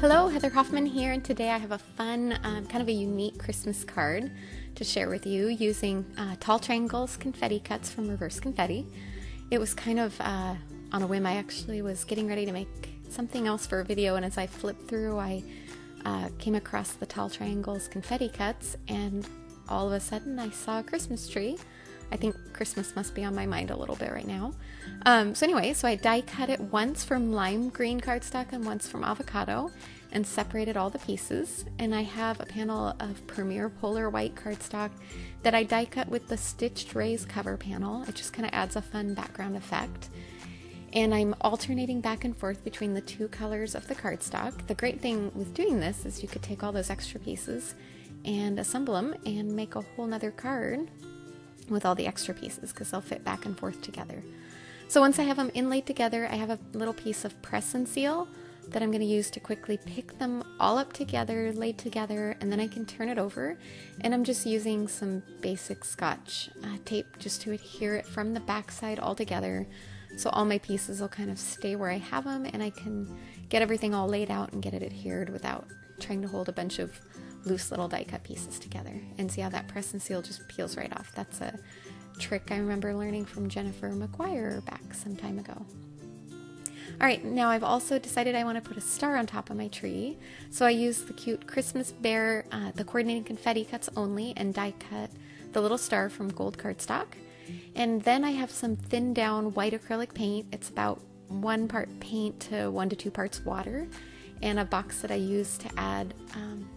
Hello, Heather Hoffman here, and today I have a fun, kind of a unique Christmas card to share with you using Tall Triangle's Confetti Cuts from Reverse Confetti. It was kind of on a whim. I actually was getting ready to make something else for a video, and as I flipped through, I came across the Tall Triangle's Confetti Cuts, and all of a sudden I saw a Christmas tree. I think Christmas must be on my mind a little bit right now. So I die cut it once from lime green cardstock and once from avocado and separated all the pieces. And I have a panel of Premier Polar White cardstock that I die cut with the stitched raised cover panel. It just kind of adds a fun background effect. And I'm alternating back and forth between the two colors of the cardstock. The great thing with doing this is you could take all those extra pieces and assemble them and make a whole nother card with all the extra pieces because they'll fit back and forth together. So once I have them inlaid together, I have a little piece of press and seal that I'm going to use to quickly pick them all up together, laid together, and then I can turn it over. And I'm just using some basic Scotch tape just to adhere it from the back side all together, so all my pieces will kind of stay where I have them, and I can get everything all laid out and get it adhered without trying to hold a bunch of loose little die cut pieces together. And see how that press and seal just peels right off. That's a trick I remember learning from Jennifer McGuire back some time ago. All right, now I've also decided I want to put a star on top of my tree. So I use the cute Christmas bear, the coordinating confetti cuts only, and die cut the little star from gold cardstock. And then I have some thinned down white acrylic paint. It's about 1 part paint to 1 to 2 parts water, and a box that I use to add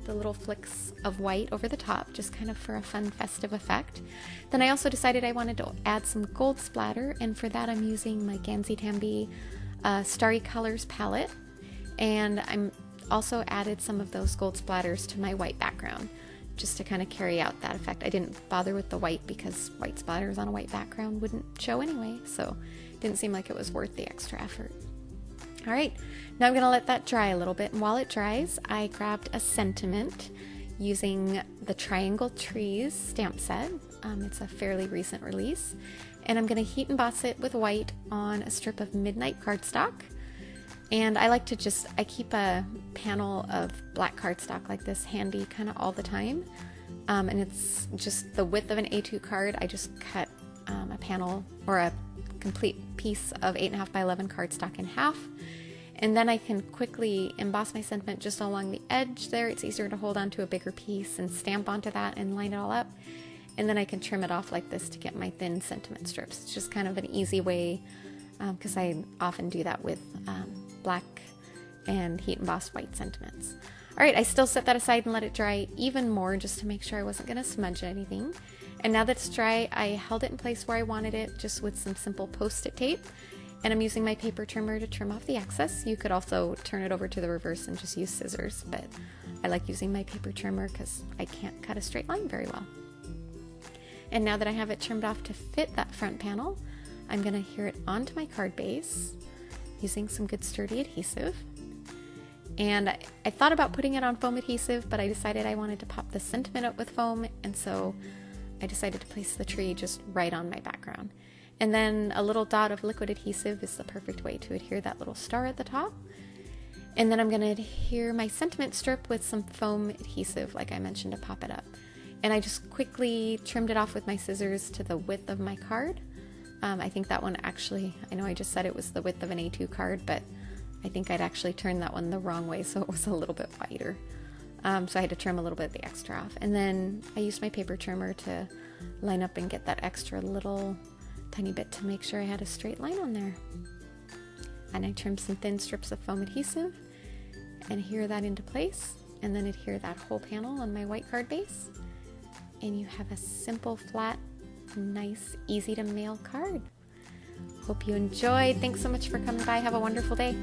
the little flicks of white over the top, just kind of for a fun festive effect. Then I also decided I wanted to add some gold splatter, and for that I'm using my Gansey Tambi Starry Colors palette, and I'm also added some of those gold splatters to my white background just to kind of carry out that effect. I didn't bother with the white because white splatters on a white background wouldn't show anyway, so it didn't seem like it was worth the extra effort. All right, now I'm going to let that dry a little bit, and while it dries, I grabbed a sentiment using the Triangle Trees stamp set. It's a fairly recent release, and I'm going to heat emboss it with white on a strip of midnight cardstock. And I like to I keep a panel of black cardstock like this handy kind of all the time, and it's just the width of an A2 card. I just cut a panel or a complete piece of 8.5 by 11 cardstock in half, and then I can quickly emboss my sentiment just along the edge there. It's easier to hold on to a bigger piece and stamp onto that and line it all up, and then I can trim it off like this to get my thin sentiment strips. It's just kind of an easy way, because I often do that with black and heat embossed white sentiments. All right, I still set that aside and let it dry even more just to make sure I wasn't going to smudge anything. And now that it's dry, I held it in place where I wanted it just with some simple post-it tape. And I'm using my paper trimmer to trim off the excess. You could also turn it over to the reverse and just use scissors, but I like using my paper trimmer because I can't cut a straight line very well. And now that I have it trimmed off to fit that front panel, I'm going to adhere it onto my card base using some good sturdy adhesive. And I thought about putting it on foam adhesive, but I decided I wanted to pop the sentiment up with foam, and so I decided to place the tree just right on my background. And then a little dot of liquid adhesive is the perfect way to adhere that little star at the top. And then I'm going to adhere my sentiment strip with some foam adhesive, like I mentioned, to pop it up. And I just quickly trimmed it off with my scissors to the width of my card. I think that one actually, I know I just said it was the width of an A2 card, but I think I'd actually turned that one the wrong way, so it was a little bit wider. So I had to trim a little bit of the extra off. And then I used my paper trimmer to line up and get that extra little tiny bit to make sure I had a straight line on there. And I trimmed some thin strips of foam adhesive and adhere that into place, and then adhere that whole panel on my white card base. And you have a simple, flat, nice, easy to mail card. Hope you enjoyed. Thanks so much for coming by. Have a wonderful day.